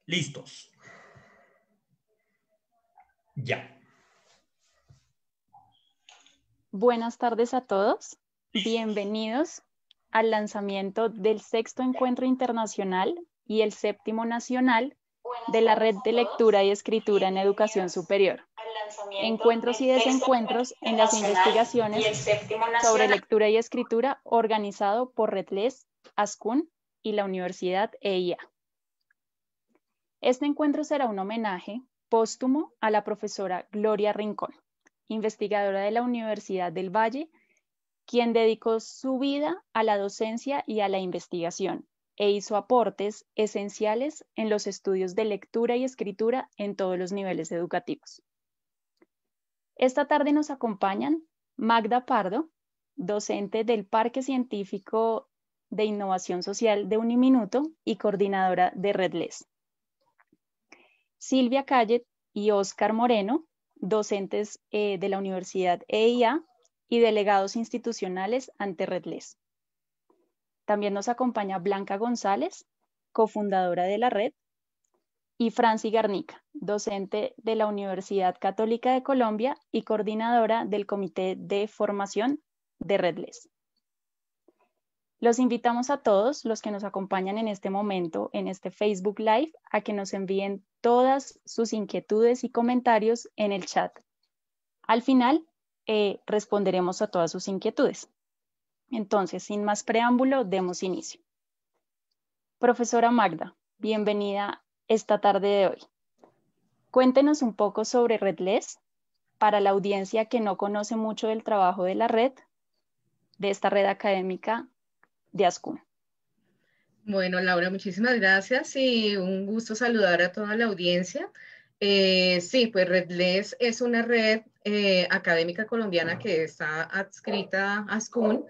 Listos. Ya. Buenas tardes a todos. Bienvenidos al lanzamiento del 6º Encuentro Internacional y el 7º Nacional de la Red de Lectura y Escritura en Educación Superior. Encuentros y desencuentros en las investigaciones sobre lectura y escritura organizado por REDLES, ASCUN y la Universidad EIA. Este encuentro será un homenaje póstumo a la profesora Gloria Rincón, investigadora de la Universidad del Valle, quien dedicó su vida a la docencia y a la investigación e hizo aportes esenciales en los estudios de lectura y escritura en todos los niveles educativos. Esta tarde nos acompañan Magda Pardo, docente del Parque Científico de Innovación Social de Uniminuto y coordinadora de REDLES. Silvia Calle y Óscar Moreno, docentes de la Universidad EIA y delegados institucionales ante REDLES. También nos acompaña Blanca González, cofundadora de la red, y Franci Garnica, docente de la Universidad Católica de Colombia y coordinadora del Comité de Formación de REDLES. Los invitamos a todos los que nos acompañan en este momento en este Facebook Live a que nos envíen todas sus inquietudes y comentarios en el chat. Al final responderemos a todas sus inquietudes. Entonces, sin más preámbulo, demos inicio. Profesora Magda, bienvenida esta tarde de hoy. Cuéntenos un poco sobre REDLES para la audiencia que no conoce mucho del trabajo de la red, de esta red académica de ASCUN. Bueno, Laura, muchísimas gracias y un gusto saludar a toda la audiencia. Sí, pues REDLES es una red académica colombiana que está adscrita a ASCUN.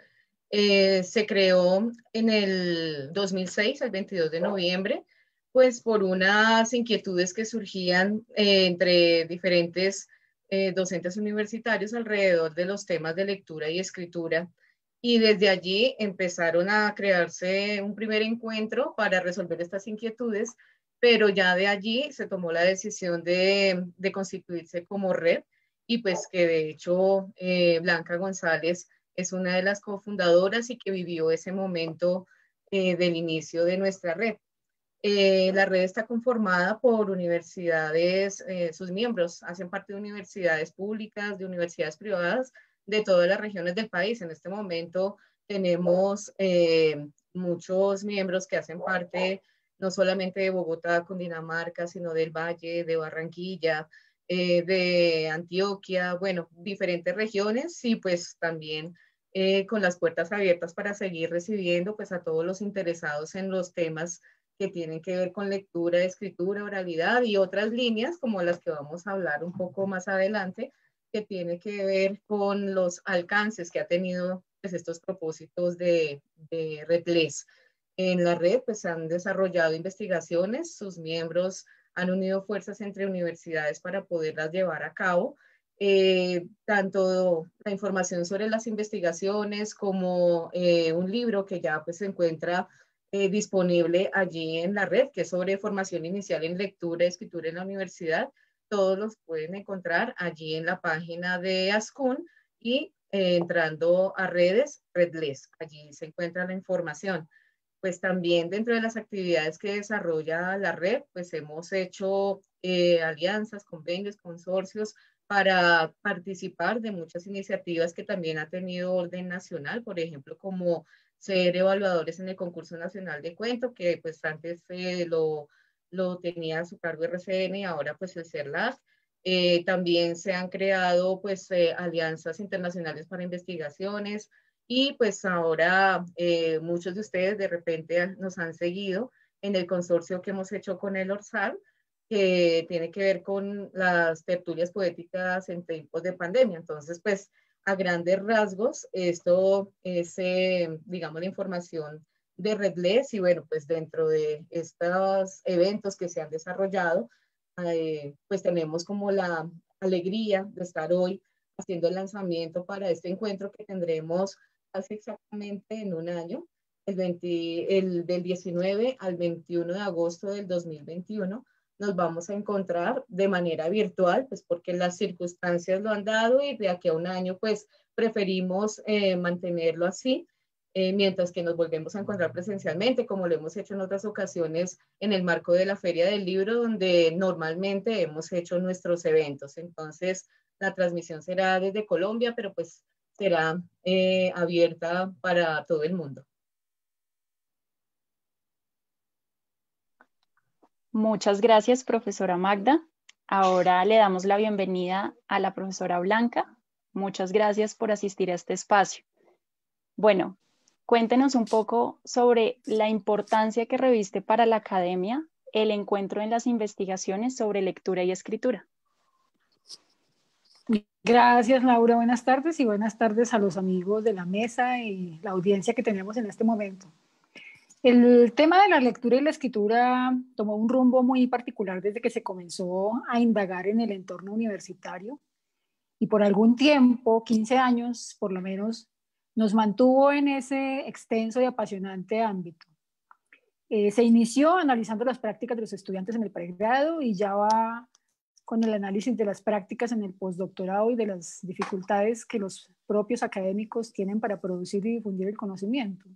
Se creó en el 2006, el 22 de noviembre, pues por unas inquietudes que surgían entre diferentes docentes universitarios alrededor de los temas de lectura y escritura. Y desde allí empezaron a crearse un primer encuentro para resolver estas inquietudes, pero ya de allí se tomó la decisión de constituirse como red y pues que de hecho Blanca González es una de las cofundadoras y que vivió ese momento del inicio de nuestra red. La red está conformada por universidades, sus miembros hacen parte de universidades públicas, de universidades privadas, de todas las regiones del país. En este momento tenemos muchos miembros que hacen parte no solamente de Bogotá, Cundinamarca, sino del Valle, de Barranquilla, de Antioquia, bueno, diferentes regiones y pues también con las puertas abiertas para seguir recibiendo pues a todos los interesados en los temas que tienen que ver con lectura, escritura, oralidad y otras líneas como las que vamos a hablar un poco más adelante, que tiene que ver con los alcances que ha tenido pues, estos propósitos de REDLES. En la red pues han desarrollado investigaciones, sus miembros han unido fuerzas entre universidades para poderlas llevar a cabo. Tanto la información sobre las investigaciones como un libro que ya pues se encuentra disponible allí en la red, que es sobre formación inicial en lectura y escritura en la universidad. Todos los pueden encontrar allí en la página de ASCUN y entrando a redes, REDLES, allí se encuentra la información. Pues también dentro de las actividades que desarrolla la red, pues hemos hecho alianzas, convenios, consorcios para participar de muchas iniciativas que también ha tenido orden nacional, por ejemplo, como ser evaluadores en el concurso nacional de cuento, que pues antes lo tenía a su cargo RCN y ahora pues el CERLAC. También se han creado pues alianzas internacionales para investigaciones y pues ahora muchos de ustedes de repente nos han seguido en el consorcio que hemos hecho con el ORSAL, que tiene que ver con las tertulias poéticas en tiempos de pandemia. Entonces, pues, a grandes rasgos, esto es, digamos, la información de REDLES y bueno, pues dentro de estos eventos que se han desarrollado, pues tenemos como la alegría de estar hoy haciendo el lanzamiento para este encuentro que tendremos hace exactamente en un año, del 19 al 21 de agosto del 2021, nos vamos a encontrar de manera virtual, pues porque las circunstancias lo han dado y de aquí a un año, pues preferimos mantenerlo así, mientras que nos volvemos a encontrar presencialmente, como lo hemos hecho en otras ocasiones en el marco de la Feria del Libro, donde normalmente hemos hecho nuestros eventos. Entonces, la transmisión será desde Colombia, pero pues será abierta para todo el mundo. Muchas gracias, profesora Magda. Ahora le damos la bienvenida a la profesora Blanca. Muchas gracias por asistir a este espacio. Bueno, cuéntenos un poco sobre la importancia que reviste para la academia el encuentro en las investigaciones sobre lectura y escritura. Gracias, Laura. Buenas tardes y buenas tardes a los amigos de la mesa y la audiencia que tenemos en este momento. El tema de la lectura y la escritura tomó un rumbo muy particular desde que se comenzó a indagar en el entorno universitario y por algún tiempo, 15 años por lo menos, nos mantuvo en ese extenso y apasionante ámbito. Se inició analizando las prácticas de los estudiantes en el pregrado y ya va con el análisis de las prácticas en el postdoctorado y de las dificultades que los propios académicos tienen para producir y difundir el conocimiento.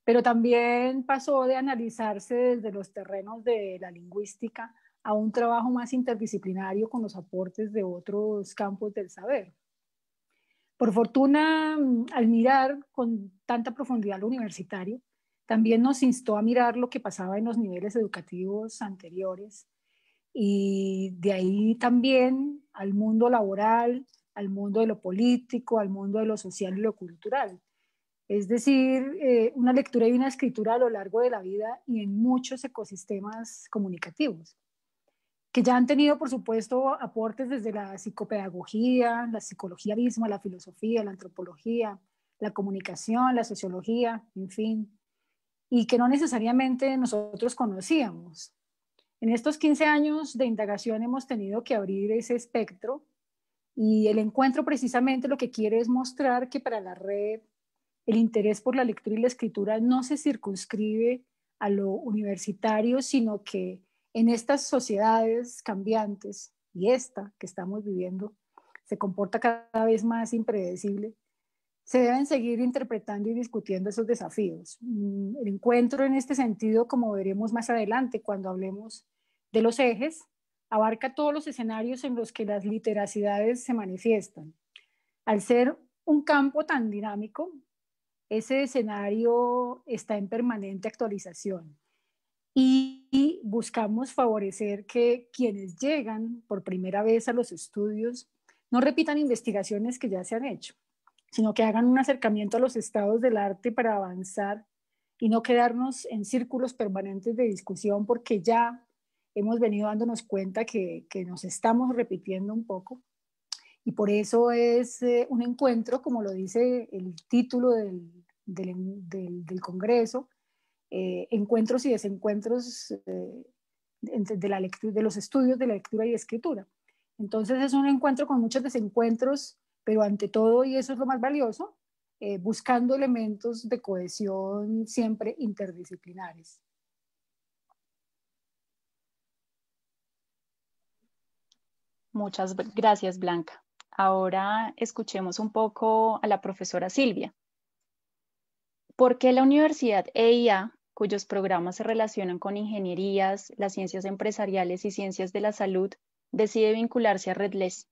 Pero también pasó de analizarse desde los terrenos de la lingüística a un trabajo más interdisciplinario con los aportes de otros campos del saber. Por fortuna, al mirar con tanta profundidad lo universitario, también nos instó a mirar lo que pasaba en los niveles educativos anteriores y de ahí también al mundo laboral, al mundo de lo político, al mundo de lo social y lo cultural. Es decir, una lectura y una escritura a lo largo de la vida y en muchos ecosistemas comunicativos, que ya han tenido, por supuesto, aportes desde la psicopedagogía, la psicología misma, la filosofía, la antropología, la comunicación, la sociología, en fin, y que no necesariamente nosotros conocíamos. En estos 15 años de indagación hemos tenido que abrir ese espectro y el encuentro precisamente lo que quiere es mostrar que para la red el interés por la lectura y la escritura no se circunscribe a lo universitario, sino que en estas sociedades cambiantes y esta que estamos viviendo se comporta cada vez más impredecible, se deben seguir interpretando y discutiendo esos desafíos. El encuentro en este sentido, como veremos más adelante cuando hablemos de los ejes, abarca todos los escenarios en los que las literacidades se manifiestan. Al ser un campo tan dinámico, ese escenario está en permanente actualización y buscamos favorecer que quienes llegan por primera vez a los estudios no repitan investigaciones que ya se han hecho, sino que hagan un acercamiento a los estados del arte para avanzar y no quedarnos en círculos permanentes de discusión porque ya hemos venido dándonos cuenta que nos estamos repitiendo un poco. Y por eso es un encuentro, como lo dice el título del Congreso, encuentros y desencuentros de los estudios de la lectura y escritura. Entonces es un encuentro con muchos desencuentros, pero ante todo, y eso es lo más valioso, buscando elementos de cohesión siempre interdisciplinares. Muchas gracias, Blanca. Ahora escuchemos un poco a la profesora Silvia. ¿Por qué la Universidad EIA, cuyos programas se relacionan con ingenierías, las ciencias empresariales y ciencias de la salud, decide vincularse a REDLES?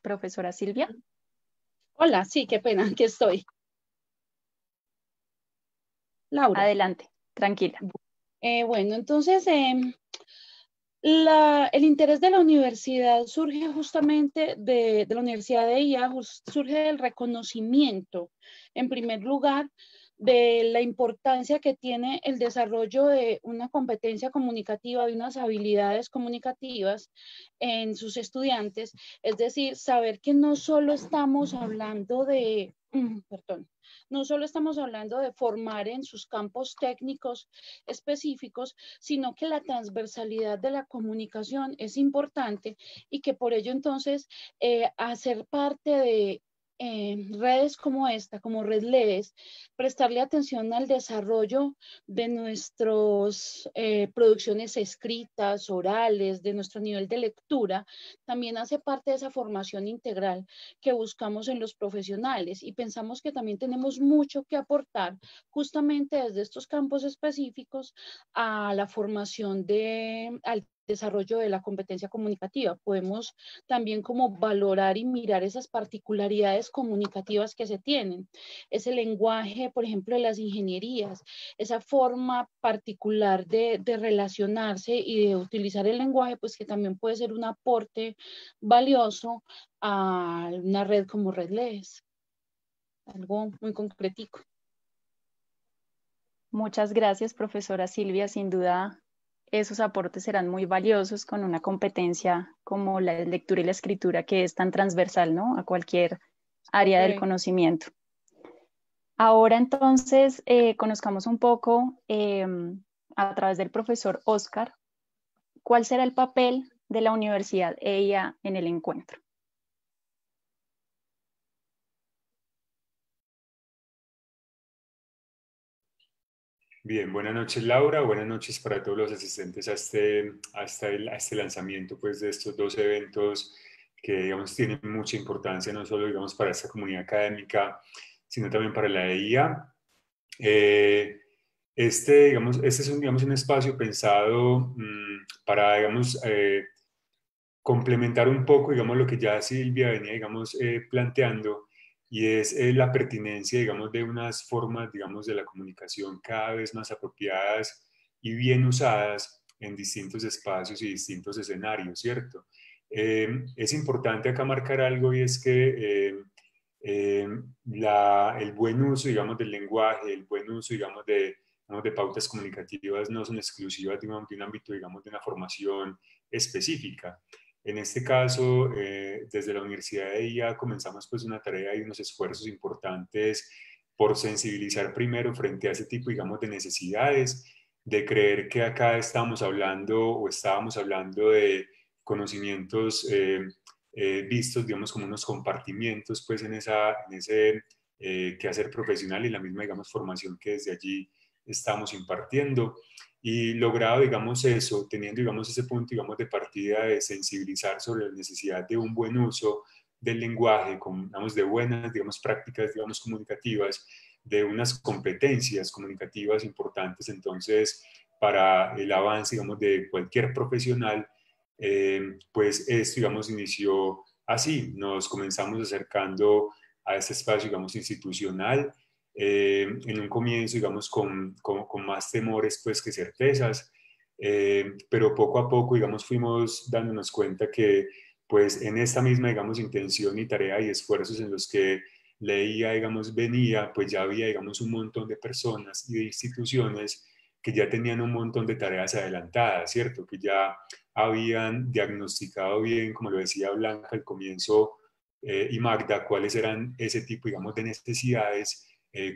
Profesora Silvia. Hola, sí, qué pena, aquí estoy. Laura. Adelante, tranquila. Bueno, entonces el interés de la universidad surge justamente de la Universidad de IA, surge del reconocimiento, en primer lugar, de la importancia que tiene el desarrollo de una competencia comunicativa, de unas habilidades comunicativas en sus estudiantes. Es decir, saber que no solo estamos hablando de, perdón, no solo estamos hablando de formar en sus campos técnicos específicos, sino que la transversalidad de la comunicación es importante y que por ello entonces hacer parte de redes como esta, como RedLedes, prestarle atención al desarrollo de nuestras producciones escritas, orales, de nuestro nivel de lectura, también hace parte de esa formación integral que buscamos en los profesionales y pensamos que también tenemos mucho que aportar justamente desde estos campos específicos a la formación al desarrollo de la competencia comunicativa. Podemos también como valorar y mirar esas particularidades comunicativas que se tienen, ese lenguaje, por ejemplo, de las ingenierías, esa forma particular de relacionarse y de utilizar el lenguaje, pues que también puede ser un aporte valioso a una red como RedLedes. Algo muy concretico. Muchas gracias, profesora Silvia. Sin duda, esos aportes serán muy valiosos con una competencia como la lectura y la escritura, que es tan transversal, ¿no?, a cualquier área del conocimiento. Ahora entonces conozcamos un poco a través del profesor Oscar, ¿cuál será el papel de la Universidad EIA en el encuentro? Bien, buenas noches Laura, buenas noches para todos los asistentes a este lanzamiento pues, de estos dos eventos que digamos, tienen mucha importancia no solo digamos, para esta comunidad académica, sino también para la EIA. Este es un espacio pensado para digamos, complementar un poco digamos, lo que ya Silvia venía digamos, planteando, y es la pertinencia, digamos, de unas formas, digamos, de la comunicación cada vez más apropiadas y bien usadas en distintos espacios y distintos escenarios, ¿cierto? Es importante acá marcar algo y es que el buen uso, digamos, del lenguaje, el buen uso, digamos, de pautas comunicativas no son exclusivas, digamos, de un ámbito, digamos, de una formación específica. En este caso, desde la Universidad de IA comenzamos pues una tarea y unos esfuerzos importantes por sensibilizar primero frente a ese tipo, digamos, de necesidades, de creer que acá estábamos hablando de conocimientos vistos, digamos, como unos compartimientos pues en ese quehacer profesional y la misma, digamos, formación que desde allí estamos impartiendo. Y logrado, digamos, eso, teniendo, digamos, ese punto, digamos, de partida de sensibilizar sobre la necesidad de un buen uso del lenguaje, con, digamos, de buenas, digamos, prácticas, digamos, comunicativas, de unas competencias comunicativas importantes, entonces, para el avance, digamos, de cualquier profesional, pues esto, digamos, inició así, nos comenzamos acercando a este espacio, digamos, institucional, en un comienzo, digamos, con más temores pues que certezas, pero poco a poco, digamos, fuimos dándonos cuenta que pues en esta misma, digamos, intención y tarea y esfuerzos en los que leía, digamos, venía, pues ya había, digamos, un montón de personas y de instituciones que ya tenían un montón de tareas adelantadas, ¿cierto? Que ya habían diagnosticado bien, como lo decía Blanca al comienzo, y Magda, cuáles eran ese tipo, digamos, de necesidades,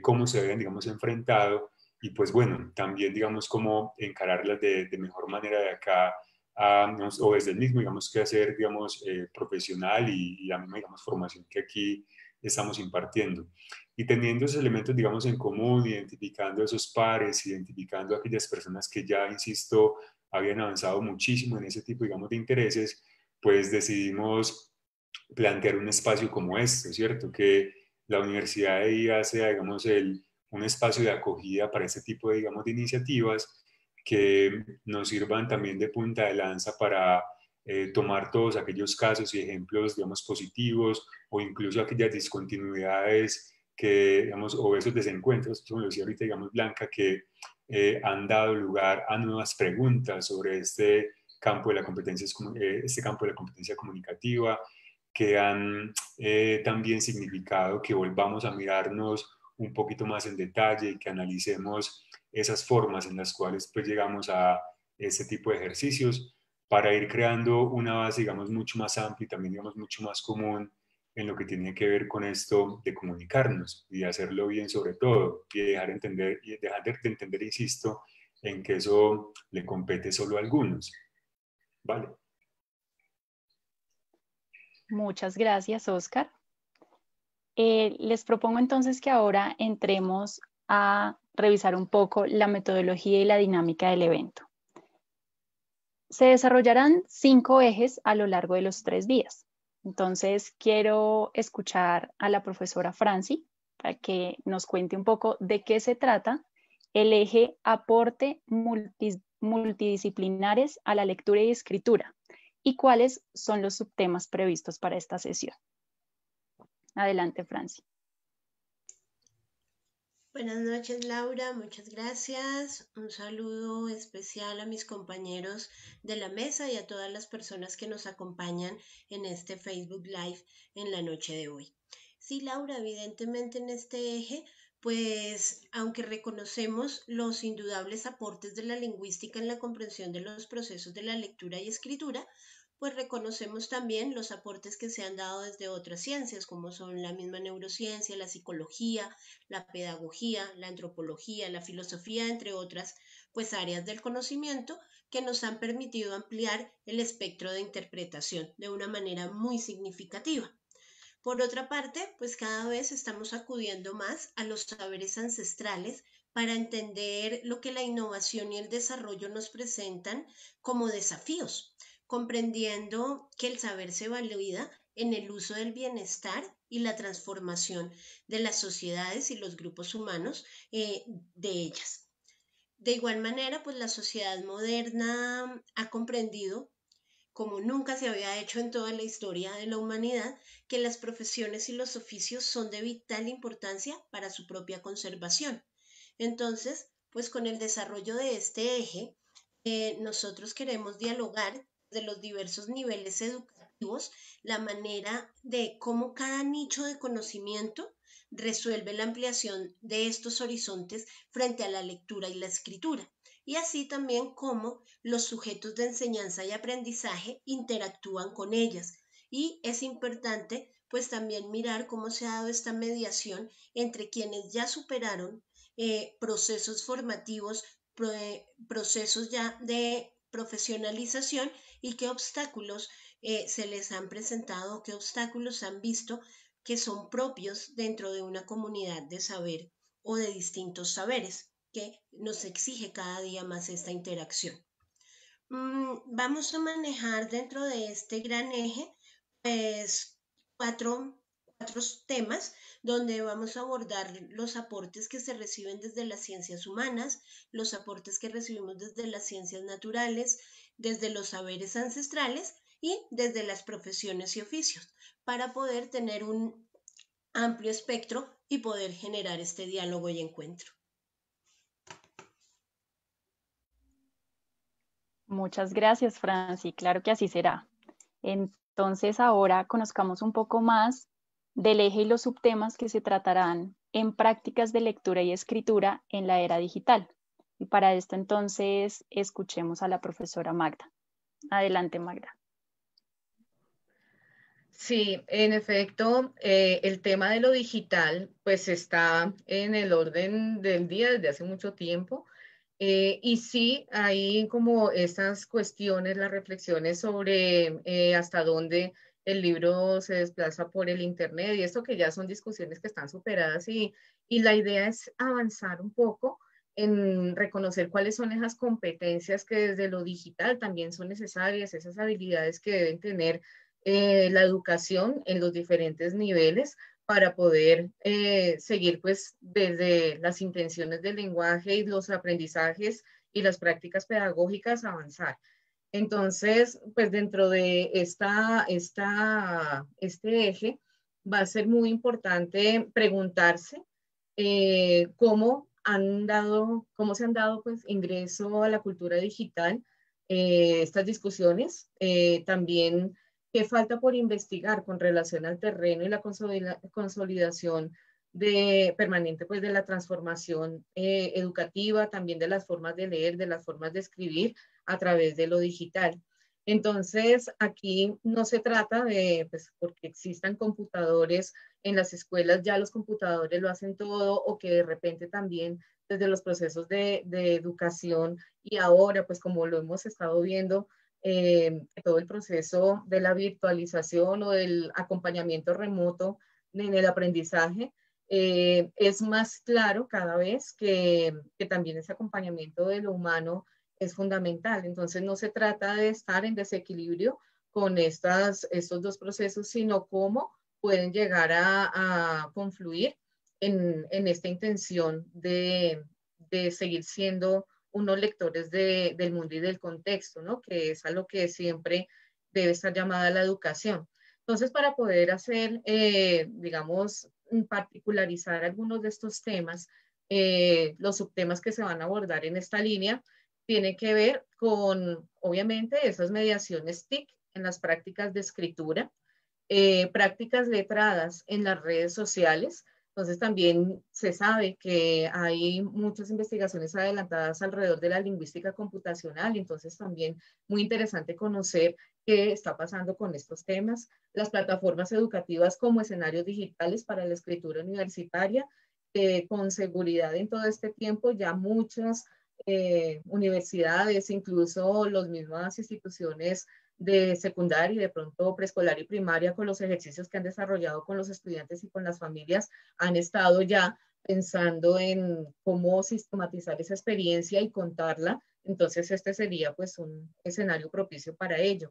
cómo se habían, digamos, enfrentado y pues bueno, también, digamos, cómo encararlas de mejor manera de acá, digamos, o desde el mismo, digamos, que hacer, digamos, profesional y la misma, digamos, formación que aquí estamos impartiendo. Y teniendo esos elementos, digamos, en común, identificando esos pares, identificando aquellas personas que ya, insisto, habían avanzado muchísimo en ese tipo, digamos, de intereses, pues decidimos plantear un espacio como este, ¿cierto? Que la universidad de IA sea, digamos, un espacio de acogida para este tipo de, digamos, de iniciativas que nos sirvan también de punta de lanza para tomar todos aquellos casos y ejemplos, digamos, positivos o incluso aquellas discontinuidades que, digamos, o esos desencuentros, como lo decía ahorita, digamos, Blanca, que han dado lugar a nuevas preguntas sobre este campo de la competencia, este campo de la competencia comunicativa, que han también significado que volvamos a mirarnos un poquito más en detalle, que analicemos esas formas en las cuales pues llegamos a este tipo de ejercicios para ir creando una base, digamos, mucho más amplia y también, digamos, mucho más común en lo que tiene que ver con esto de comunicarnos y de hacerlo bien sobre todo y dejar de entender, insisto, en que eso le compete solo a algunos. Vale. Muchas gracias, Oscar. Les propongo entonces que ahora entremos a revisar un poco la metodología y la dinámica del evento. Se desarrollarán 5 ejes a lo largo de los 3 días. Entonces, quiero escuchar a la profesora Franci para que nos cuente un poco de qué se trata el eje aporte multidisciplinares a la lectura y escritura y cuáles son los subtemas previstos para esta sesión. Adelante, Franci. Buenas noches, Laura, muchas gracias. Un saludo especial a mis compañeros de la mesa y a todas las personas que nos acompañan en este Facebook Live en la noche de hoy. Sí, Laura, evidentemente en este eje, pues aunque reconocemos los indudables aportes de la lingüística en la comprensión de los procesos de la lectura y escritura, pues reconocemos también los aportes que se han dado desde otras ciencias, como son la misma neurociencia, la psicología, la pedagogía, la antropología, la filosofía, entre otras, pues áreas del conocimiento que nos han permitido ampliar el espectro de interpretación de una manera muy significativa. Por otra parte, pues cada vez estamos acudiendo más a los saberes ancestrales para entender lo que la innovación y el desarrollo nos presentan como desafíos, comprendiendo que el saber se valida en el uso del bienestar y la transformación de las sociedades y los grupos humanos de ellas. De igual manera, pues la sociedad moderna ha comprendido como nunca se había hecho en toda la historia de la humanidad, que las profesiones y los oficios son de vital importancia para su propia conservación. Entonces, pues con el desarrollo de este eje, nosotros queremos dialogar de los diversos niveles educativos la manera de cómo cada nicho de conocimiento resuelve la ampliación de estos horizontes frente a la lectura y la escritura, y así también cómo los sujetos de enseñanza y aprendizaje interactúan con ellas. Y es importante pues también mirar cómo se ha dado esta mediación entre quienes ya superaron procesos formativos, procesos ya de profesionalización y qué obstáculos se les han presentado, qué obstáculos han visto que son propios dentro de una comunidad de saber o de distintos saberes que nos exige cada día más esta interacción. Vamos a manejar dentro de este gran eje pues cuatro temas donde vamos a abordar los aportes que se reciben desde las ciencias humanas, los aportes que recibimos desde las ciencias naturales, desde los saberes ancestrales y desde las profesiones y oficios, para poder tener un amplio espectro y poder generar este diálogo y encuentro. Muchas gracias, Franci. Claro que así será. Entonces, ahora conozcamos un poco más del eje y los subtemas que se tratarán en prácticas de lectura y escritura en la era digital. Y para esto, entonces, escuchemos a la profesora Magda. Adelante, Magda. Sí, en efecto, el tema de lo digital pues está en el orden del día desde hace mucho tiempo. Y sí, hay como estas cuestiones, las reflexiones sobre hasta dónde el libro se desplaza por el Internet y esto que ya son discusiones que están superadas y la idea es avanzar un poco en reconocer cuáles son esas competencias que desde lo digital también son necesarias, esas habilidades que deben tener la educación en los diferentes niveles para poder seguir pues desde las intenciones del lenguaje y los aprendizajes y las prácticas pedagógicas avanzar. Entonces, pues dentro de este eje va a ser muy importante preguntarse cómo se han dado pues ingreso a la cultura digital, estas discusiones, también qué falta por investigar con relación al terreno y la consolidación permanente pues de la transformación educativa, también de las formas de leer, de las formas de escribir a través de lo digital. Entonces, aquí no se trata de, pues, porque existan computadores en las escuelas, ya los computadores lo hacen todo, o que de repente también desde los procesos de educación y ahora, pues como lo hemos estado viendo, todo el proceso de la virtualización o del acompañamiento remoto en el aprendizaje, es más claro cada vez que también ese acompañamiento de lo humano es fundamental. Entonces no se trata de estar en desequilibrio con estos dos procesos, sino cómo pueden llegar a confluir en esta intención de seguir siendo unos lectores del mundo y del contexto, ¿no? Que es a lo que siempre debe estar llamada la educación. Entonces, para poder hacer, digamos, particularizar algunos de estos temas, los subtemas que se van a abordar en esta línea, tiene que ver con, obviamente, esas mediaciones TIC en las prácticas de escritura, prácticas letradas en las redes sociales. Entonces también se sabe que hay muchas investigaciones adelantadas alrededor de la lingüística computacional, entonces también muy interesante conocer qué está pasando con estos temas. Las plataformas educativas como escenarios digitales para la escritura universitaria, con seguridad en todo este tiempo ya muchas universidades, incluso las mismas instituciones de secundaria y de pronto preescolar y primaria, con los ejercicios que han desarrollado con los estudiantes y con las familias, han estado ya pensando en cómo sistematizar esa experiencia y contarla. Entonces este sería pues un escenario propicio para ello.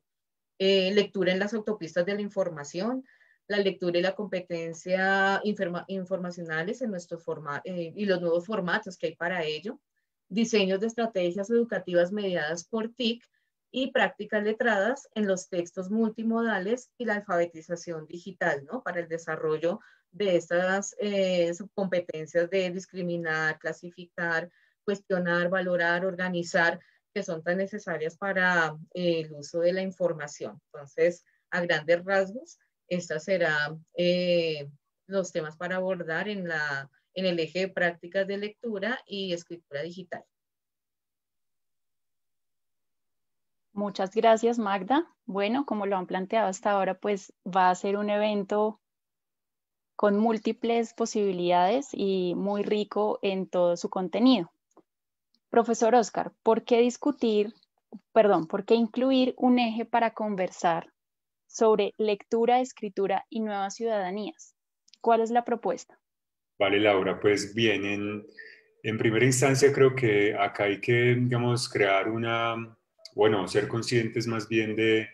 Lectura en las autopistas de la información, la lectura y la competencia informacionales en nuestros y los nuevos formatos que hay para ello, diseños de estrategias educativas mediadas por TIC y prácticas letradas en los textos multimodales y la alfabetización digital, ¿no? Para el desarrollo de estas competencias de discriminar, clasificar, cuestionar, valorar, organizar, que son tan necesarias para el uso de la información. Entonces, a grandes rasgos, estos serán los temas para abordar en el eje de prácticas de lectura y escritura digital. Muchas gracias, Magda. Bueno, como lo han planteado hasta ahora, pues va a ser un evento con múltiples posibilidades y muy rico en todo su contenido. Profesor Oscar, ¿por qué incluir un eje para conversar sobre lectura, escritura y nuevas ciudadanías? ¿Cuál es la propuesta? Vale, Laura, pues bien, en primera instancia creo que acá hay que, digamos, ser conscientes más bien de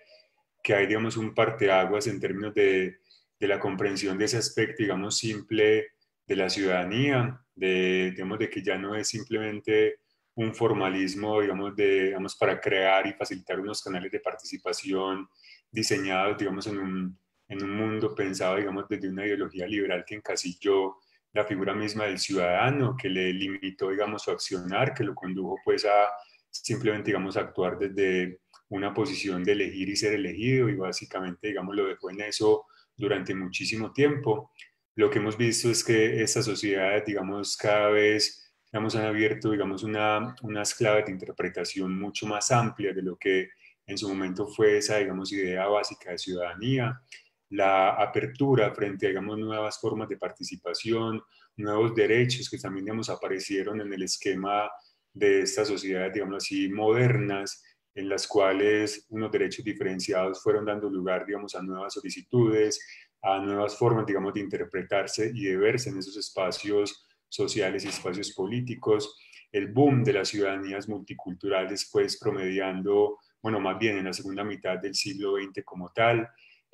que hay, digamos, un parteaguas en términos de la comprensión de ese aspecto, digamos, simple de la ciudadanía, digamos, de que ya no es simplemente un formalismo, digamos, para crear y facilitar unos canales de participación diseñados, digamos, en un mundo pensado, digamos, desde una ideología liberal que encasilló la figura misma del ciudadano, que le limitó, digamos, su accionar, que lo condujo, pues, a simplemente, digamos, actuar desde una posición de elegir y ser elegido, y básicamente, digamos, lo dejó en eso durante muchísimo tiempo. Lo que hemos visto es que estas sociedades, digamos, cada vez, digamos, han abierto, digamos, unas claves de interpretación mucho más amplias de lo que en su momento fue esa, digamos, idea básica de ciudadanía, la apertura frente a, digamos, nuevas formas de participación, nuevos derechos que también, digamos, aparecieron en el esquema de estas sociedades, digamos así, modernas, en las cuales unos derechos diferenciados fueron dando lugar, digamos, a nuevas solicitudes, a nuevas formas, digamos, de interpretarse y de verse en esos espacios sociales y espacios políticos. El boom de las ciudadanías multiculturales, pues, promediando, bueno, más bien en la segunda mitad del siglo XX como tal,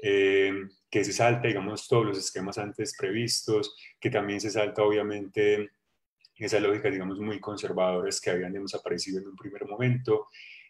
que se salta, digamos, todos los esquemas antes previstos, que también se salta, obviamente, esa lógica, digamos, muy conservadoras que habían, digamos, aparecido en un primer momento.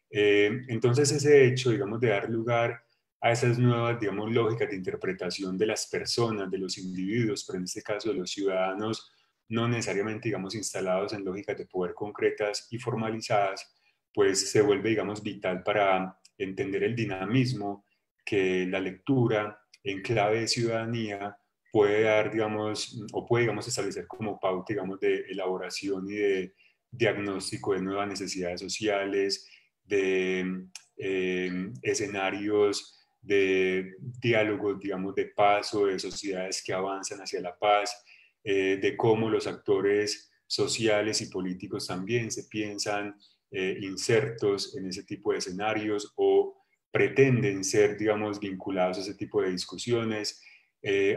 Entonces, ese hecho, digamos, de dar lugar a esas nuevas, digamos, lógicas de interpretación de las personas, de los individuos, pero en este caso de los ciudadanos, no necesariamente, digamos, instalados en lógicas de poder concretas y formalizadas, pues se vuelve, digamos, vital para entender el dinamismo que la lectura en clave de ciudadanía puede dar, digamos, o puede, digamos, establecer como pauta, digamos, de elaboración y de diagnóstico de nuevas necesidades sociales, de escenarios de diálogos, digamos, de paz o de sociedades que avanzan hacia la paz, de cómo los actores sociales y políticos también se piensan insertos en ese tipo de escenarios o pretenden ser, digamos, vinculados a ese tipo de discusiones.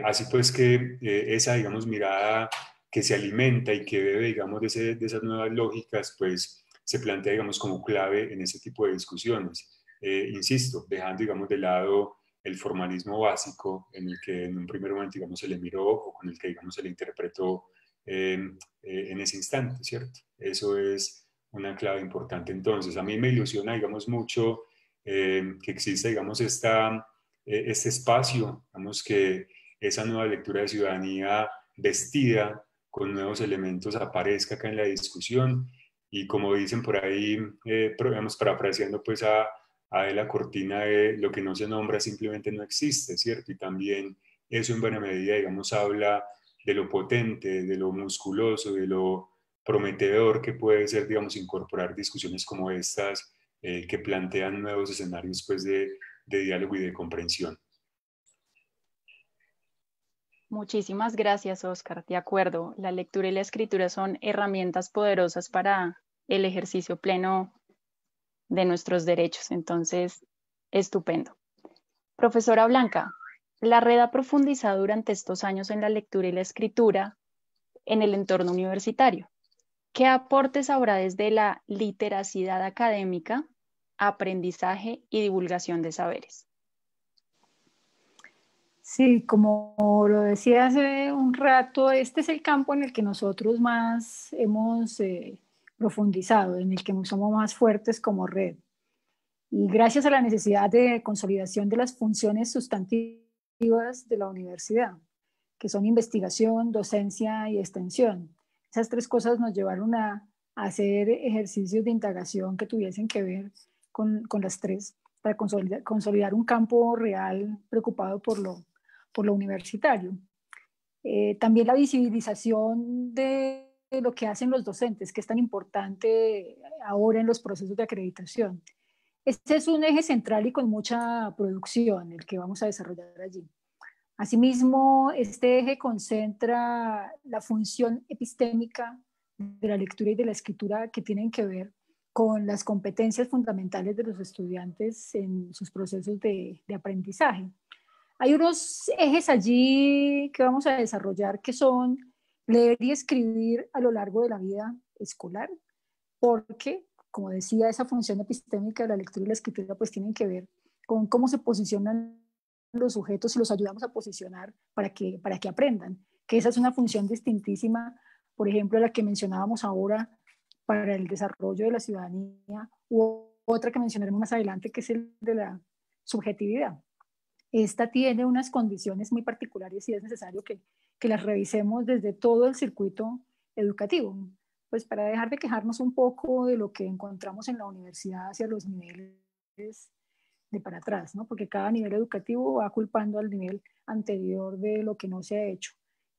Así pues que esa, digamos, mirada que se alimenta y que bebe, digamos, de esas nuevas lógicas, pues se plantea, digamos, como clave en ese tipo de discusiones. Insisto, dejando, digamos, de lado el formalismo básico en el que en un primer momento, digamos, se le miró o con el que, digamos, se le interpretó en ese instante, ¿cierto? Eso es una clave importante. Entonces, a mí me ilusiona, digamos, mucho que exista, digamos, este espacio, digamos, que esa nueva lectura de ciudadanía vestida con nuevos elementos aparezca acá en la discusión y como dicen por ahí, digamos, parafraseando pues a la cortina de lo que no se nombra simplemente no existe, ¿cierto? Y también eso en buena medida, digamos, habla de lo potente, de lo musculoso, de lo prometedor que puede ser, digamos, incorporar discusiones como estas que plantean nuevos escenarios pues, de diálogo y de comprensión. Muchísimas gracias, Oscar. De acuerdo, la lectura y la escritura son herramientas poderosas para el ejercicio pleno de nuestros derechos. Entonces, estupendo. Profesora Blanca, la red ha profundizado durante estos años en la lectura y la escritura en el entorno universitario. ¿Qué aportes habrá desde la literacidad académica, aprendizaje y divulgación de saberes? Sí, como lo decía hace un rato, este es el campo en el que nosotros más hemos profundizado, en el que somos más fuertes como red. Y gracias a la necesidad de consolidación de las funciones sustantivas de la universidad, que son investigación, docencia y extensión. Esas tres cosas nos llevaron a hacer ejercicios de indagación que tuviesen que ver con las tres, para consolidar un campo real preocupado por lo universitario. También la visibilización de lo que hacen los docentes, que es tan importante ahora en los procesos de acreditación. Este es un eje central y con mucha producción el que vamos a desarrollar allí. Asimismo, este eje concentra la función epistémica de la lectura y de la escritura que tienen que ver con las competencias fundamentales de los estudiantes en sus procesos de aprendizaje. Hay unos ejes allí que vamos a desarrollar que son leer y escribir a lo largo de la vida escolar, porque, como decía, esa función epistémica de la lectura y la escritura pues tienen que ver con cómo se posicionan los sujetos y los ayudamos a posicionar para que aprendan, que esa es una función distintísima, por ejemplo, la que mencionábamos ahora para el desarrollo de la ciudadanía, u otra que mencionaremos más adelante, que es el de la subjetividad. Esta tiene unas condiciones muy particulares y es necesario que las revisemos desde todo el circuito educativo, pues para dejar de quejarnos un poco de lo que encontramos en la universidad hacia los niveles de para atrás, ¿no? Porque cada nivel educativo va culpando al nivel anterior de lo que no se ha hecho.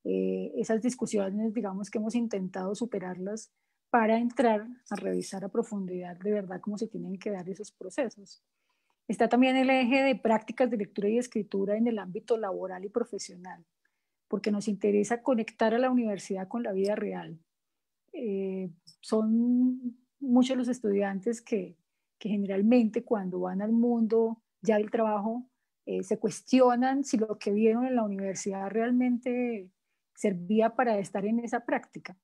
Esas discusiones, digamos que hemos intentado superarlas para entrar a revisar a profundidad de verdad cómo se tienen que dar esos procesos. Está también el eje de prácticas de lectura y escritura en el ámbito laboral y profesional, porque nos interesa conectar a la universidad con la vida real. Son muchos los estudiantes que generalmente cuando van al mundo ya del trabajo se cuestionan si lo que vieron en la universidad realmente servía para estar en esa práctica.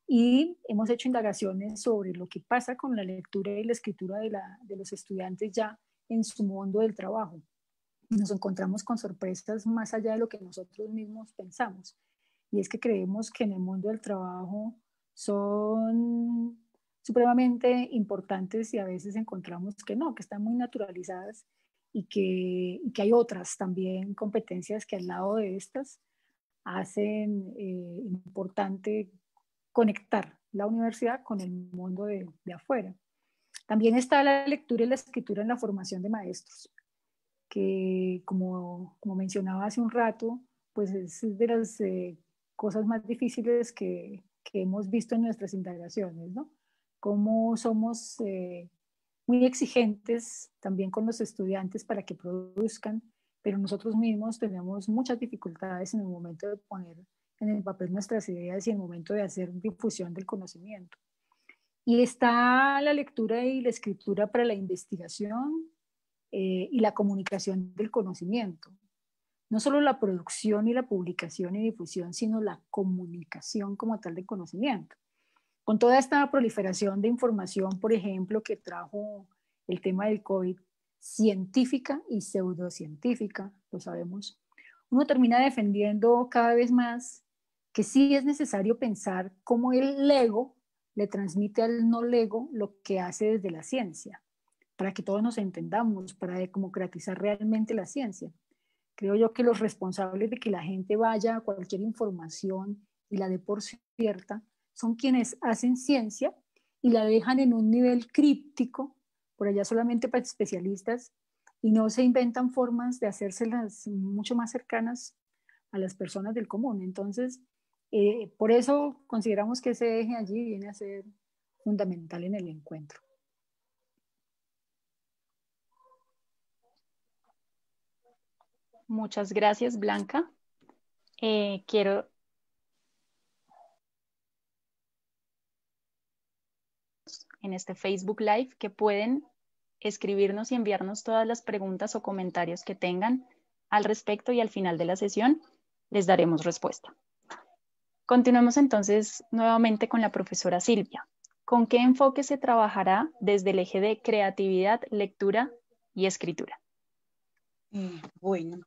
Y hemos hecho indagaciones sobre lo que pasa con la lectura y la escritura de los estudiantes ya en su mundo del trabajo. Y nos encontramos con sorpresas más allá de lo que nosotros mismos pensamos. Y es que creemos que en el mundo del trabajo son supremamente importantes y a veces encontramos que no, que están muy naturalizadas y que hay otras también competencias que al lado de estas hacen importante conectar la universidad con el mundo de afuera. También está la lectura y la escritura en la formación de maestros, que como mencionaba hace un rato, pues es de las cosas más difíciles que hemos visto en nuestras indagaciones, ¿no? Cómo somos muy exigentes también con los estudiantes para que produzcan, pero nosotros mismos tenemos muchas dificultades en el momento de poner en el papel nuestras ideas y en el momento de hacer difusión del conocimiento. Y está la lectura y la escritura para la investigación y la comunicación del conocimiento. No solo la producción y la publicación y difusión, sino la comunicación como tal de conocimiento. Con toda esta proliferación de información, por ejemplo, que trajo el tema del COVID, científica y pseudocientífica, lo sabemos, uno termina defendiendo cada vez más que sí es necesario pensar cómo el lego le transmite al no lego lo que hace desde la ciencia, para que todos nos entendamos, para democratizar realmente la ciencia. Creo yo que los responsables de que la gente vaya a cualquier información y la dé por cierta son quienes hacen ciencia y la dejan en un nivel críptico, por allá solamente para especialistas, y no se inventan formas de hacérselas mucho más cercanas a las personas del común. Entonces, por eso consideramos que ese eje allí viene a ser fundamental en el encuentro. Muchas gracias, Blanca. Quiero en este Facebook Live que pueden escribirnos y enviarnos todas las preguntas o comentarios que tengan al respecto y al final de la sesión les daremos respuesta. Continuemos entonces nuevamente con la profesora Silvia. ¿Con qué enfoque se trabajará desde el eje de creatividad, lectura y escritura? Bueno,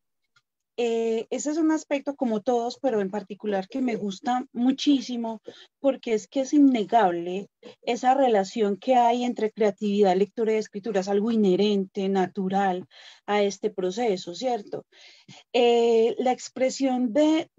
ese es un aspecto como todos, pero en particular que me gusta muchísimo porque es que es innegable esa relación que hay entre creatividad, lectura y escritura. Es algo inherente, natural a este proceso, ¿cierto? La expresión de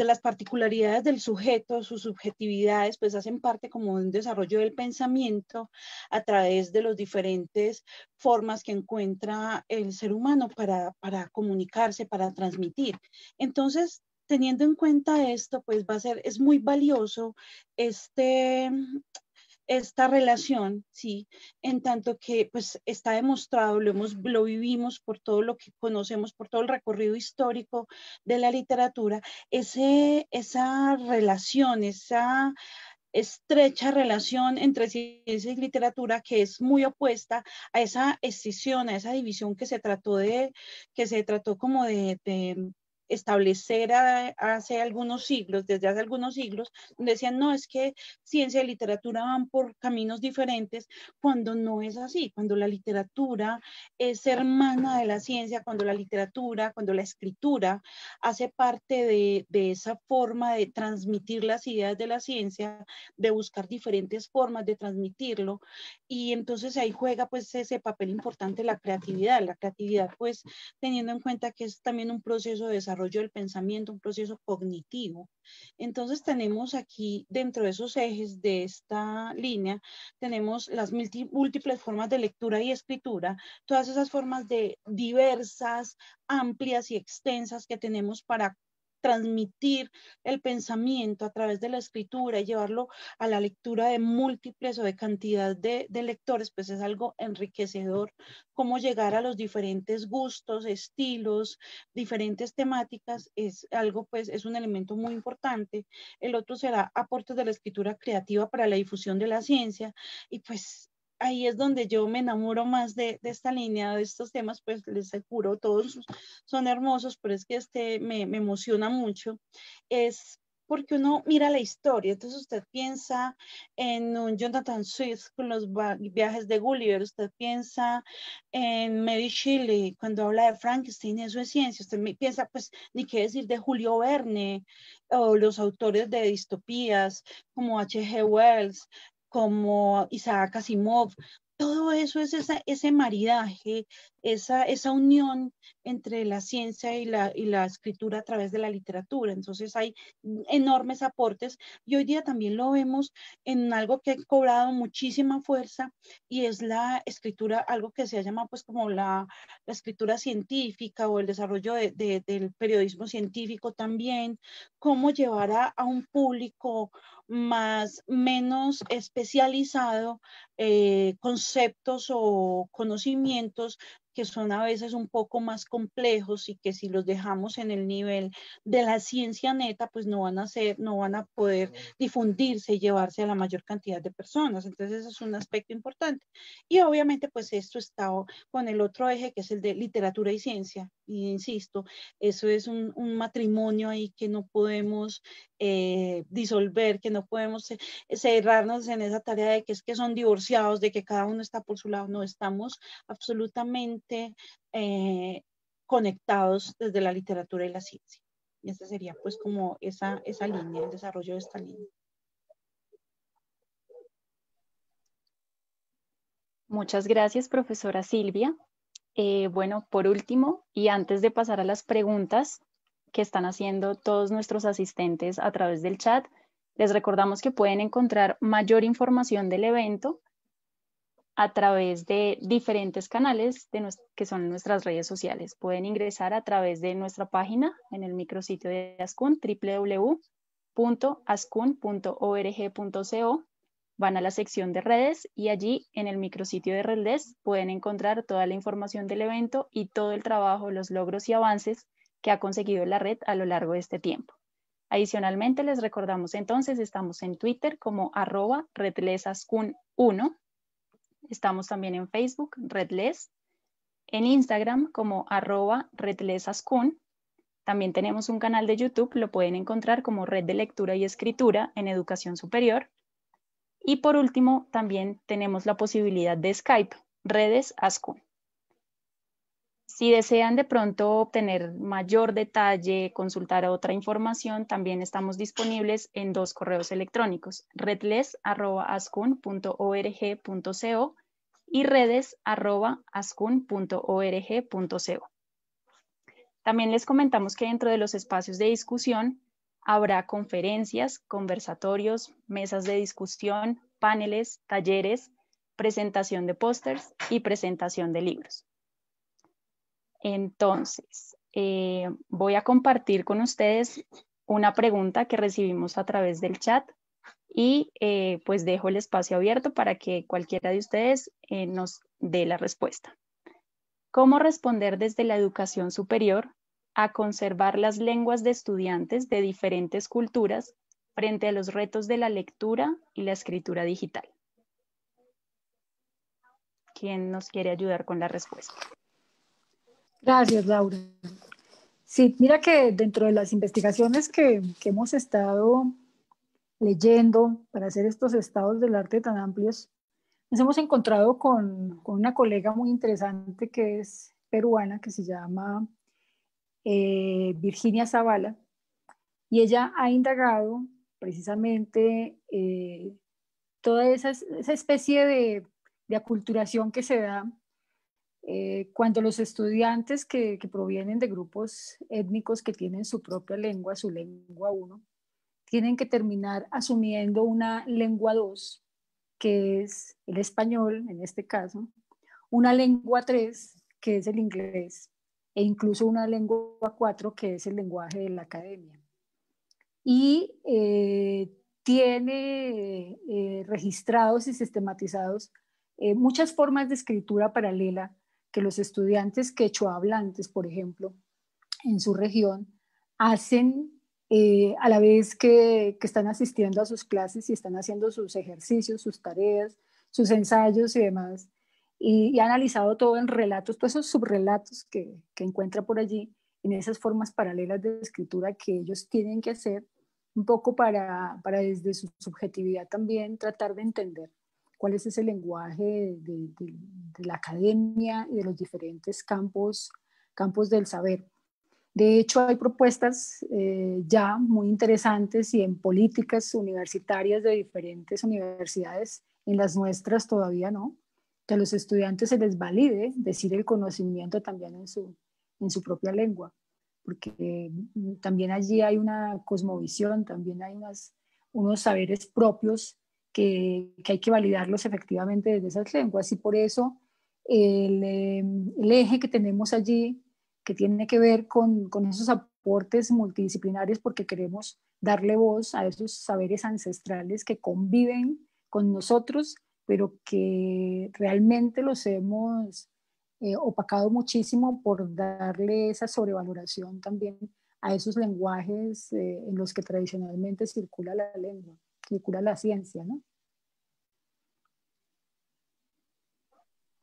las particularidades del sujeto, sus subjetividades, pues hacen parte como de un desarrollo del pensamiento a través de las diferentes formas que encuentra el ser humano para comunicarse, para transmitir. Entonces, teniendo en cuenta esto, pues es muy valioso esta relación, sí, en tanto que pues está demostrado, lo vivimos por todo lo que conocemos, por todo el recorrido histórico de la literatura, esa relación, esa estrecha relación entre ciencia y literatura que es muy opuesta a esa escisión, a esa división que se trató como de establecer hace algunos siglos, desde hace algunos siglos, donde decían, no, es que ciencia y literatura van por caminos diferentes, cuando no es así, cuando la literatura es hermana de la ciencia, cuando la literatura, cuando la escritura hace parte de esa forma de transmitir las ideas de la ciencia, de buscar diferentes formas de transmitirlo, y entonces ahí juega pues ese papel importante la creatividad pues teniendo en cuenta que es también un proceso de desarrollo del pensamiento, un proceso cognitivo. Entonces tenemos aquí dentro de esos ejes de esta línea, tenemos las múltiples formas de lectura y escritura, todas esas formas de diversas, amplias y extensas que tenemos para transmitir el pensamiento a través de la escritura y llevarlo a la lectura de múltiples o de cantidad de lectores, pues es algo enriquecedor, cómo llegar a los diferentes gustos, estilos, diferentes temáticas, es algo, pues es un elemento muy importante. El otro será aportes de la escritura creativa para la difusión de la ciencia, y pues ahí es donde yo me enamoro más de esta línea, de estos temas, pues les aseguro, todos son hermosos, pero es que me emociona mucho, es porque uno mira la historia, entonces usted piensa en un Jonathan Swift con los viajes de Gulliver, usted piensa en Mary Shelley cuando habla de Frankenstein, eso es ciencia, usted piensa, pues, ni qué decir de Julio Verne, o los autores de distopías como H.G. Wells, como Isaac Asimov, todo eso es ese maridaje, esa unión entre la ciencia y la escritura a través de la literatura. Entonces hay enormes aportes y hoy día también lo vemos en algo que ha cobrado muchísima fuerza y es la escritura, algo que se llama pues como la escritura científica o el desarrollo del periodismo científico también, cómo llevar a un público menos especializado conceptos o conocimientos que son a veces un poco más complejos y que si los dejamos en el nivel de la ciencia neta, pues no van a poder difundirse y llevarse a la mayor cantidad de personas. Entonces, ese es un aspecto importante. Y obviamente, pues esto está con el otro eje, que es el de literatura y ciencia. Y insisto, eso es un matrimonio ahí que no podemos disolver, que no podemos cerrarnos en esa tarea de que es que son divorciados, de que cada uno está por su lado. No, estamos absolutamente conectados desde la literatura y la ciencia. Y esa sería pues como esa línea, el desarrollo de esta línea. Muchas gracias, profesora Silvia. Bueno, por último, y antes de pasar a las preguntas que están haciendo todos nuestros asistentes a través del chat, les recordamos que pueden encontrar mayor información del evento a través de diferentes canales que son nuestras redes sociales. Pueden ingresar a través de nuestra página en el micrositio de Ascun, www.ascun.org.co. Van a la sección de redes y allí en el micrositio de RedLess pueden encontrar toda la información del evento y todo el trabajo, los logros y avances que ha conseguido la red a lo largo de este tiempo. Adicionalmente, les recordamos entonces, estamos en Twitter como @RedLessAscun1. Estamos también en Facebook, RedLess, en Instagram como @RedLessAscun. También tenemos un canal de YouTube, lo pueden encontrar como Red de Lectura y Escritura en Educación Superior. Y por último, también tenemos la posibilidad de Skype, Redes Ascun. Si desean de pronto obtener mayor detalle, consultar otra información, también estamos disponibles en 2 correos electrónicos, redles@ascun.org.co y redes@ascun.org.co. También les comentamos que dentro de los espacios de discusión habrá conferencias, conversatorios, mesas de discusión, paneles, talleres, presentación de pósters y presentación de libros. Entonces, voy a compartir con ustedes una pregunta que recibimos a través del chat y pues dejo el espacio abierto para que cualquiera de ustedes nos dé la respuesta. ¿Cómo responder desde la educación superior a conservar las lenguas de estudiantes de diferentes culturas frente a los retos de la lectura y la escritura digital? ¿Quién nos quiere ayudar con la respuesta? Gracias, Laura. Sí, mira que dentro de las investigaciones que hemos estado leyendo para hacer estos estados del arte tan amplios, nos hemos encontrado con una colega muy interesante que es peruana, que se llama Virginia Zavala, y ella ha indagado precisamente toda esa especie de aculturación que se da cuando los estudiantes que provienen de grupos étnicos que tienen su propia lengua, su lengua 1, tienen que terminar asumiendo una lengua 2, que es el español en este caso, una lengua 3, que es el inglés, e incluso una lengua 4, que es el lenguaje de la academia. Y tiene registrados y sistematizados muchas formas de escritura paralela que los estudiantes quechua hablantes, por ejemplo, en su región, hacen a la vez que están asistiendo a sus clases y están haciendo sus ejercicios, sus tareas, sus ensayos y demás. Y ha analizado todo en relatos, todos esos subrelatos que encuentra por allí, en esas formas paralelas de escritura que ellos tienen que hacer, un poco para desde su subjetividad también tratar de entender cuál es ese lenguaje de la academia y de los diferentes campos del saber. De hecho, hay propuestas ya muy interesantes y en políticas universitarias de diferentes universidades, en las nuestras todavía no, que a los estudiantes se les valide decir el conocimiento también en su propia lengua, porque también allí hay una cosmovisión, también hay unos saberes propios que hay que validarlos efectivamente desde esas lenguas, y por eso el eje que tenemos allí, que tiene que ver con esos aportes multidisciplinarios, porque queremos darle voz a esos saberes ancestrales que conviven con nosotros, pero que realmente los hemos opacado muchísimo por darle esa sobrevaloración también a esos lenguajes en los que tradicionalmente circula la lengua, circula la ciencia, ¿no?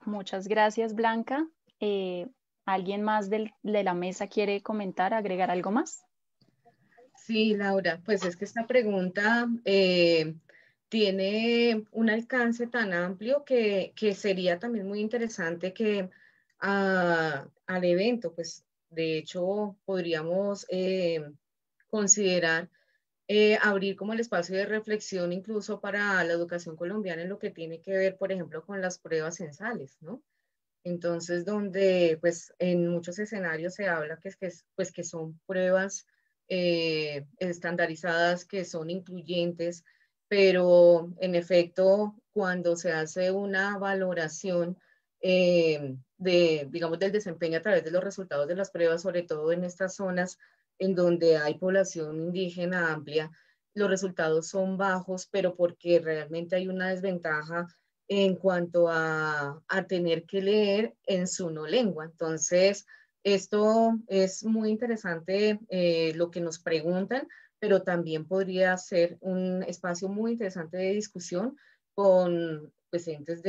Muchas gracias, Blanca. ¿Alguien más de la mesa quiere comentar, agregar algo más? Sí, Laura, pues es que esta pregunta tiene un alcance tan amplio que sería también muy interesante que al evento, pues de hecho podríamos considerar abrir como el espacio de reflexión incluso para la educación colombiana en lo que tiene que ver, por ejemplo, con las pruebas censales, ¿no? Entonces, donde pues en muchos escenarios se habla pues, que son pruebas estandarizadas, que son incluyentes, pero en efecto, cuando se hace una valoración digamos, del desempeño a través de los resultados de las pruebas, sobre todo en estas zonas en donde hay población indígena amplia, los resultados son bajos, pero porque realmente hay una desventaja en cuanto a tener que leer en su no lengua. Entonces, esto es muy interesante lo que nos preguntan, pero también podría ser un espacio muy interesante de discusión con pues, entes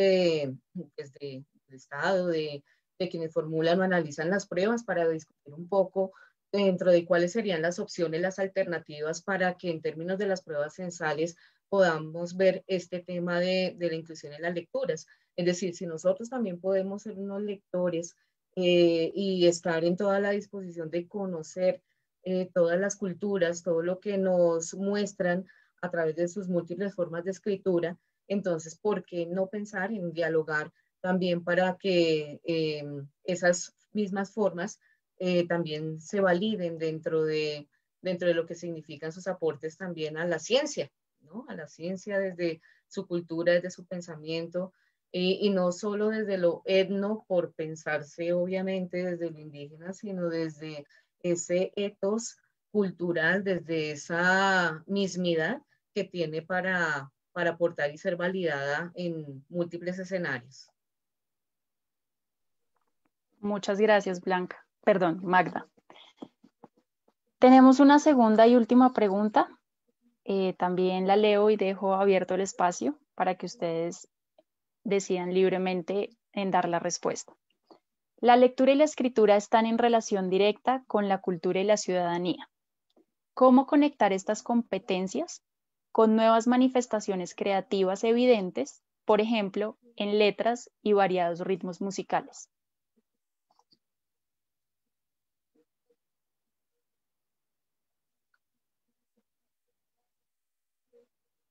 pues, del Estado, de quienes formulan o analizan las pruebas para discutir un poco dentro de cuáles serían las opciones, las alternativas para que en términos de las pruebas censales podamos ver este tema de la inclusión en las lecturas. Es decir, si nosotros también podemos ser unos lectores y estar en toda la disposición de conocer todas las culturas, todo lo que nos muestran a través de sus múltiples formas de escritura, entonces, ¿por qué no pensar en dialogar también para que esas mismas formas también se validen dentro de lo que significan sus aportes también a la ciencia, ¿no? A la ciencia desde su cultura, desde su pensamiento, y no solo desde lo etno, por pensarse obviamente desde lo indígena, sino desde ese ethos cultural, desde esa mismidad que tiene para aportar y ser validada en múltiples escenarios. Muchas gracias, Blanca. Perdón, Magda. Tenemos una segunda y última pregunta. También la leo y dejo abierto el espacio para que ustedes decidan libremente en dar la respuesta. La lectura y la escritura están en relación directa con la cultura y la ciudadanía. ¿Cómo conectar estas competencias con nuevas manifestaciones creativas evidentes, por ejemplo, en letras y variados ritmos musicales?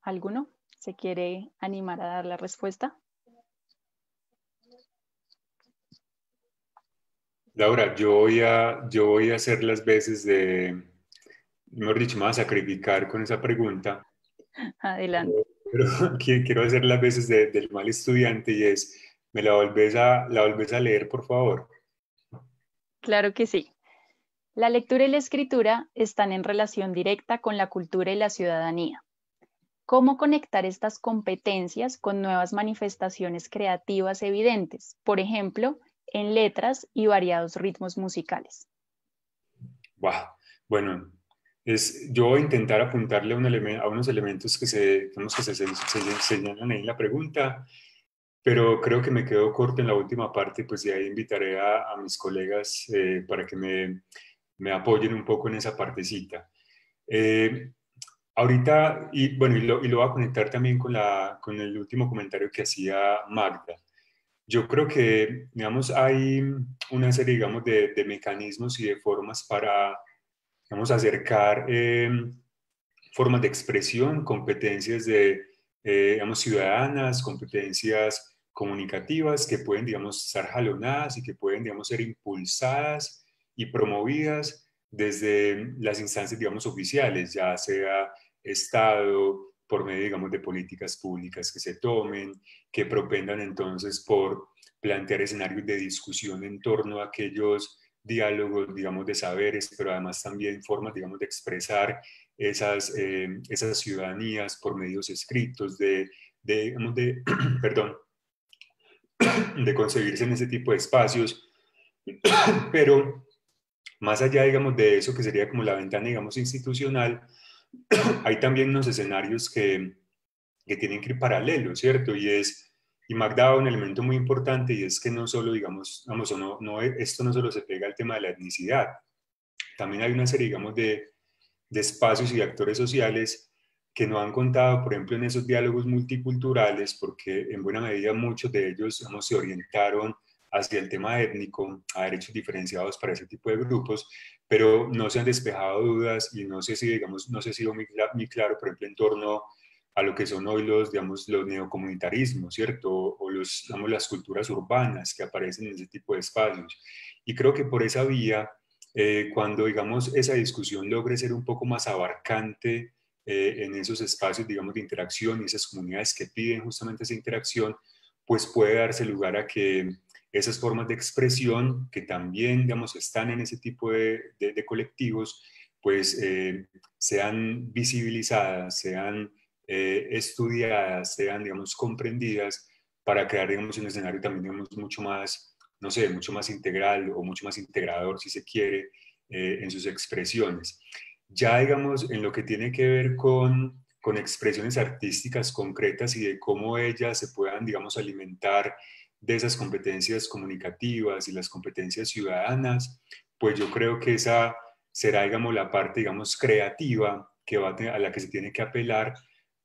¿Alguno se quiere animar a dar la respuesta? Laura, yo voy a hacer las veces de, mejor dicho, me voy a sacrificar con esa pregunta. Adelante. Pero quiero hacer las veces del mal estudiante y es, ¿me la volvés a leer, por favor? Claro que sí. La lectura y la escritura están en relación directa con la cultura y la ciudadanía. ¿Cómo conectar estas competencias con nuevas manifestaciones creativas evidentes, por ejemplo, en letras y variados ritmos musicales? Bueno, yo voy a intentar apuntarle a unos elementos que se señalan ahí en la pregunta, pero creo que me quedo corto en la última parte, pues de ahí invitaré a mis colegas para que me apoyen un poco en esa partecita. Ahorita, y bueno, y lo voy a conectar también con el último comentario que hacía Magda. Yo creo que, digamos, hay una serie, digamos, de mecanismos y de formas para, digamos, acercar formas de expresión, competencias digamos, ciudadanas, competencias comunicativas que pueden, digamos, estar jalonadas y que pueden, digamos, ser impulsadas y promovidas desde las instancias, digamos, oficiales, ya sea Estado, por medio, digamos, de políticas públicas que se tomen, que propendan entonces por plantear escenarios de discusión en torno a aquellos diálogos, digamos, de saberes, pero además también formas, digamos, de expresar esas ciudadanías por medios escritos, digamos, perdón, de concebirse en ese tipo de espacios, pero más allá, digamos, de eso que sería como la ventana, digamos, institucional, hay también unos escenarios que tienen que ir paralelos, ¿cierto? Y Magda da un elemento muy importante y es que no solo, digamos, esto no solo se pega al tema de la etnicidad, también hay una serie, digamos, de espacios y de actores sociales que no han contado, por ejemplo, en esos diálogos multiculturales, porque en buena medida muchos de ellos, digamos, se orientaron hacia el tema étnico, a derechos diferenciados para ese tipo de grupos, pero no se han despejado dudas y no sé si, digamos, no sé si muy claro, por ejemplo, en torno a lo que son hoy digamos, los neocomunitarismos, ¿cierto? O digamos, las culturas urbanas que aparecen en ese tipo de espacios. Y creo que por esa vía, cuando, digamos, esa discusión logre ser un poco más abarcante en esos espacios, digamos, de interacción y esas comunidades que piden justamente esa interacción, pues puede darse lugar a que esas formas de expresión que también, digamos, están en ese tipo de colectivos, pues sean visibilizadas, sean estudiadas, sean, digamos, comprendidas para crear, digamos, un escenario también, digamos, mucho más, no sé, mucho más integral o mucho más integrador, si se quiere, en sus expresiones. Ya, digamos, en lo que tiene que ver con expresiones artísticas concretas y de cómo ellas se puedan, digamos, alimentar de esas competencias comunicativas y las competencias ciudadanas, pues yo creo que esa será, digamos, la parte, digamos, creativa a la que se tiene que apelar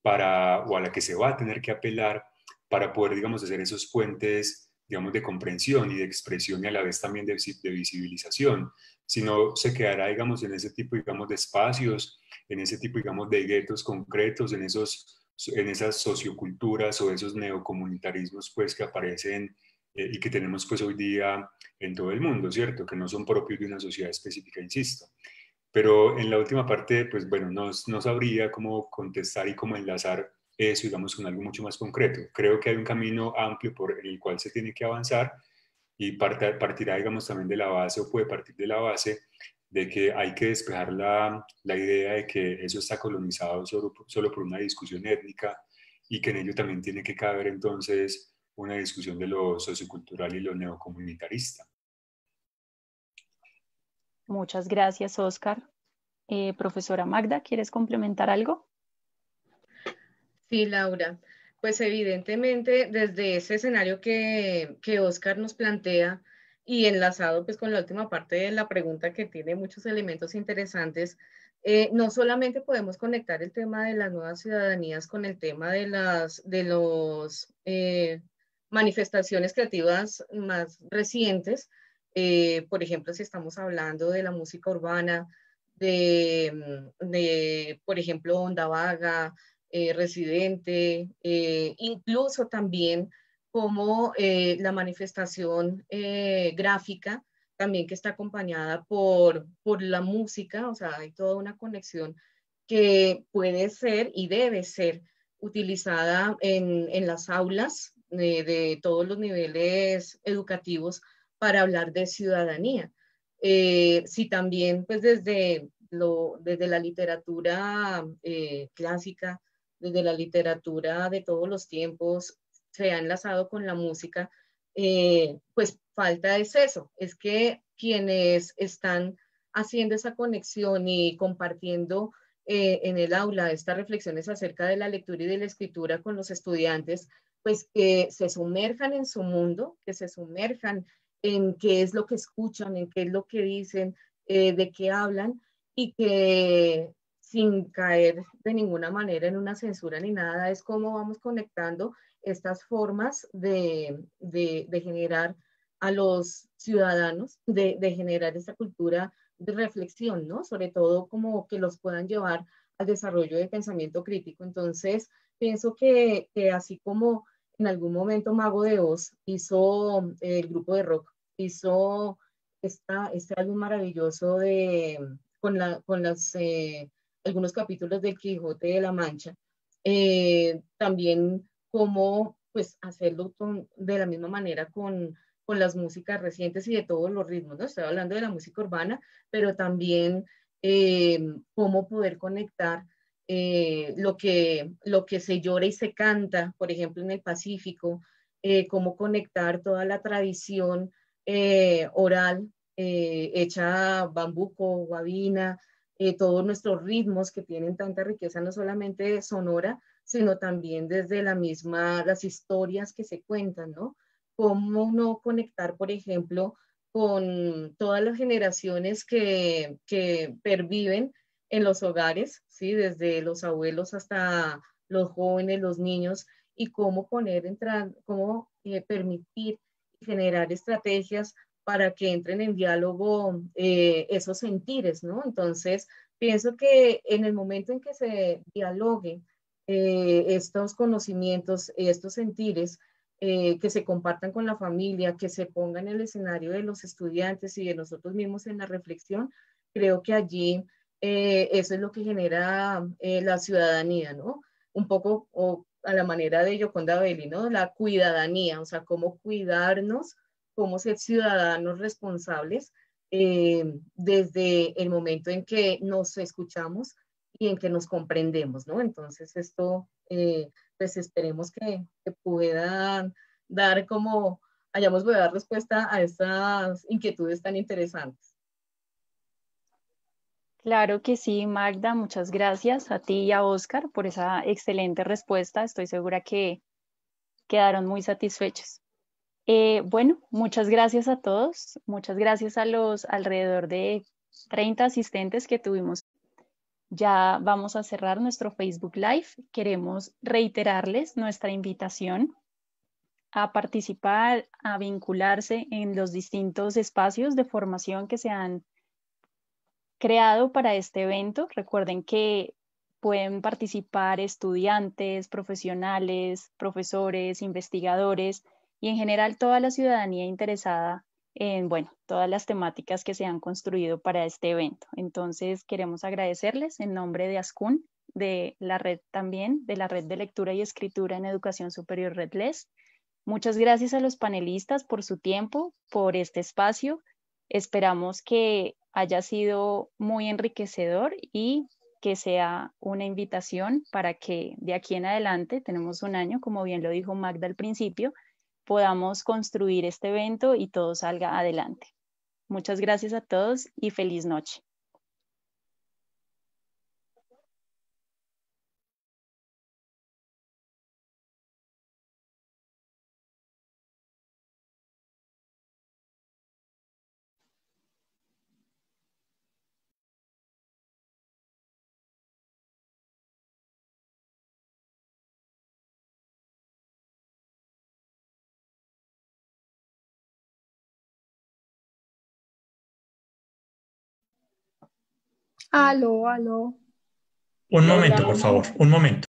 o a la que se va a tener que apelar para poder, digamos, hacer esos puentes, digamos, de comprensión y de expresión y a la vez también de visibilización. Si no, se quedará, digamos, en ese tipo, digamos, de espacios, en ese tipo, digamos, de guetos concretos, en esas socioculturas o esos neocomunitarismos, pues, que aparecen y que tenemos, pues, hoy día en todo el mundo, ¿cierto? Que no son propios de una sociedad específica, insisto. Pero en la última parte, pues, bueno, no sabría cómo contestar y cómo enlazar eso, digamos, con algo mucho más concreto. Creo que hay un camino amplio por el cual se tiene que avanzar y partirá, digamos, también de la base o puede partir de la base de que hay que despejar la idea de que eso está colonizado solo por una discusión étnica y que en ello también tiene que caber entonces una discusión de lo sociocultural y lo neocomunitarista. Muchas gracias, Oscar. Profesora Magda, ¿quieres complementar algo? Sí, Laura. Pues evidentemente desde ese escenario que Oscar nos plantea y enlazado pues con la última parte de la pregunta que tiene muchos elementos interesantes, no solamente podemos conectar el tema de las nuevas ciudadanías con el tema de los manifestaciones creativas más recientes, por ejemplo, si estamos hablando de la música urbana, por ejemplo, Onda Vaga, Residente, incluso también como la manifestación gráfica, también que está acompañada por la música, o sea, hay toda una conexión que puede ser y debe ser utilizada en las aulas de todos los niveles educativos para hablar de ciudadanía. Sí, también pues desde la literatura clásica, desde la literatura de todos los tiempos, se ha enlazado con la música, pues falta es eso, es que quienes están haciendo esa conexión y compartiendo en el aula estas reflexiones acerca de la lectura y de la escritura con los estudiantes, pues que se sumerjan en su mundo, que se sumerjan en qué es lo que escuchan, en qué es lo que dicen, de qué hablan, y que sin caer de ninguna manera en una censura ni nada, es cómo vamos conectando estas formas de generar a los ciudadanos, de generar esta cultura de reflexión, ¿no? Sobre todo como que los puedan llevar al desarrollo de pensamiento crítico. Entonces, pienso que así como en algún momento Mago de Oz hizo, el grupo de rock, hizo este álbum maravilloso con algunos capítulos del Quijote de la Mancha. También cómo pues hacerlo de la misma manera con las músicas recientes y de todos los ritmos, ¿no? Estoy hablando de la música urbana, pero también cómo poder conectar lo que se llora y se canta, por ejemplo, en el Pacífico, cómo conectar toda la tradición oral hecha bambuco, guabina, todos nuestros ritmos que tienen tanta riqueza, no solamente sonora, sino también desde las historias que se cuentan, ¿no? Cómo no conectar, por ejemplo, con todas las generaciones que perviven en los hogares, ¿sí? Desde los abuelos hasta los jóvenes, los niños, y cómo cómo permitir generar estrategias para que entren en diálogo esos sentires, ¿no? Entonces, pienso que en el momento en que se dialogue estos conocimientos, estos sentires, que se compartan con la familia, que se pongan en el escenario de los estudiantes y de nosotros mismos en la reflexión, creo que allí eso es lo que genera la ciudadanía, ¿no? Un poco o a la manera de Yoconda Belli, ¿no? La cuidadanía, o sea, cómo cuidarnos, cómo ser ciudadanos responsables desde el momento en que nos escuchamos y en que nos comprendemos, ¿no? Entonces esto, pues esperemos que puedan dar como, hayamos podido dar respuesta a estas inquietudes tan interesantes. Claro que sí, Magda, muchas gracias a ti y a Oscar por esa excelente respuesta. Estoy segura que quedaron muy satisfechos. Bueno, muchas gracias a todos. Muchas gracias a los alrededor de 30 asistentes que tuvimos. Ya vamos a cerrar nuestro Facebook Live. Queremos reiterarles nuestra invitación a participar, a vincularse en los distintos espacios de formación que se han creado para este evento. Recuerden que pueden participar estudiantes, profesionales, profesores, investigadores y en general toda la ciudadanía interesada en, bueno, todas las temáticas que se han construido para este evento. Entonces, queremos agradecerles en nombre de ASCUN, de la red también, de la Red de Lectura y Escritura en Educación Superior REDLES. Muchas gracias a los panelistas por su tiempo, por este espacio. Esperamos que haya sido muy enriquecedor y que sea una invitación para que de aquí en adelante, tenemos un año, como bien lo dijo Magda al principio, podamos construir este evento y todo salga adelante. Muchas gracias a todos y feliz noche. Aló, aló. Un momento, por favor, un momento.